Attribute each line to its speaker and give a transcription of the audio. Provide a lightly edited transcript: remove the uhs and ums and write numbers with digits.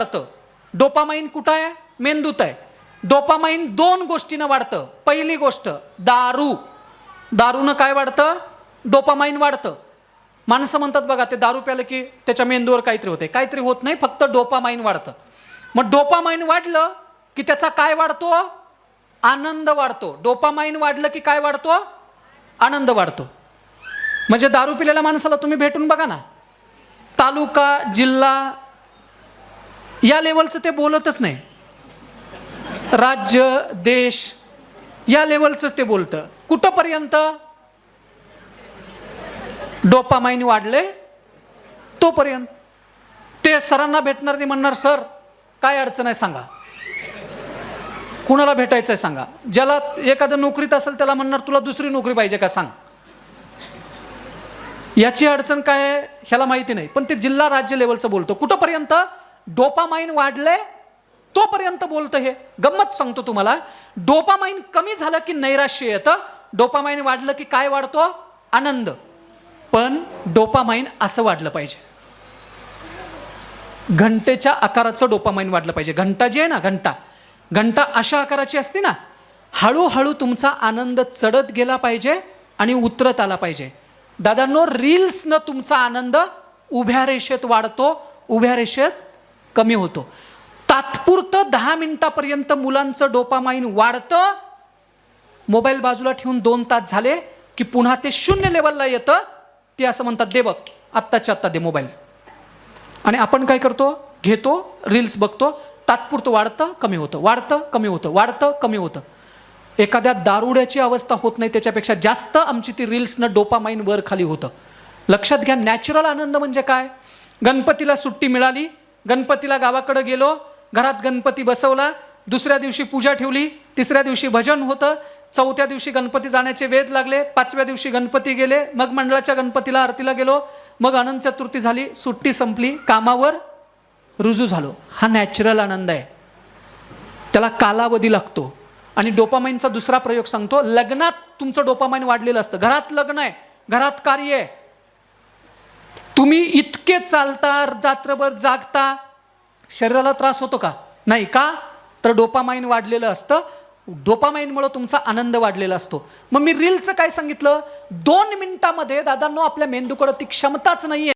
Speaker 1: वाढतं. डोपामाइन कुठं आहे? मेंदूत आहे. डोपामाइन दोन गोष्टीनं वाढतं. पहिली गोष्ट दारू. दारूनं काय वाढतं? डोपामाइन वाढतं. माणसं म्हणतात बघा ते दारू प्यालं की त्याच्या मेंदूवर काहीतरी होते. काहीतरी होत नाही, फक्त डोपामाइन वाढतं. मग डोपामाइन वाढलं की त्याचा काय वाढतो? आनंद वाढतो. डोपामाइन वाढलं की काय वाढतो? आनंद वाढतो. म्हणजे दारू पिलेल्या माणसाला तुम्ही भेटून बघा ना, तालुका जिल्हा या लेवलचं ते बोलतच नाही, राज्य देश या लेवलचंच ते बोलतं. कुठंपर्यंत? डोपामाइन वाढले तोपर्यंत. ते सरांना भेटणार नाही, म्हणणार सर काय अडचण आहे सांगा, कुणाला भेटायचं आहे सांगा. ज्याला एखाद्या नोकरीत असेल त्याला म्हणणार तुला दुसरी नोकरी पाहिजे का सांग. याची अडचण काय आहे ह्याला माहिती नाही, पण ते जिल्हा राज्य लेवलचं बोलतो. कुठंपर्यंत? डोपामाइन वाढले तोपर्यंत बोलतं. हे गंमत सांगतो तुम्हाला. डोपामाइन कमी झालं की नैराश्य येतं, डोपामाइन वाढलं की काय वाढतो? आनंद. पण डोपामाइन असं वाढलं पाहिजे, घंटेच्या आकाराचं डोपामाइन वाढलं पाहिजे. घंटा जी आहे ना, घंटा अशा आकाराची असते ना, हळूहळू तुमचा आनंद चढत गेला पाहिजे आणि उतरत आला पाहिजे. दादांनो, रील्सनं तुमचा आनंद उभ्या रेषेत वाढतो, उभ्या रेषेत कमी होतो. तात्पुरतं 10 मिनिटापर्यंत मुलांचं डोपामाइन वाढतं. मोबाईल बाजूला ठेवून 2 तास झाले की पुन्हा ते 0 लेवलला येतं. ते असं म्हणतात दे बघ, आत्ताच्या आत्ता दे मोबाईल. आणि आपण काय करतो? घेतो, रील्स बघतो. तात्पुरतं वाढतं कमी होतं, वाढतं कमी होतं, वाढतं कमी होतं. एखाद्या दारुड्याची अवस्था होत नाही त्याच्यापेक्षा जास्त आमची ती रील्सनं डोपामाइन वर खाली होतं. लक्षात घ्या, नॅचरल आनंद म्हणजे काय? गणपतीला सुट्टी मिळाली, गणपतीला गावाकडे गेलो, घरात गणपती बसवला, दुसऱ्या दिवशी पूजा ठेवली, तिसऱ्या दिवशी भजन होतं, चौथ्या दिवशी गणपती जाण्याचे वेध लागले, 5व्या दिवशी गणपती गेले, मग मंडळाच्या गणपतीला आरतीला गेलो, मग अनंत चतुर्थी झाली, सुट्टी संपली, कामावर रुजू झालो. हा नॅचरल आनंद आहे, त्याला कालावधी लागतो. आणि डोपामाइनचा दुसरा प्रयोग सांगतो. लग्नात तुमचं डोपामाइन वाढलेलं असतं. घरात लग्न आहे, घरात कार्य आहे, तुम्ही इतके चालता, रात्रभर जागता, शरीराला त्रास होतो का? नाही. का? तर डोपामाइन वाढलेलं असतं. डोपामाइनमुळे तुमचा आनंद वाढलेला असतो. मग मी रीलचं काय सांगितलं? 2 मिनिटामध्ये दादांनो आपल्या मेंदूकडे ती क्षमताच नाहीये.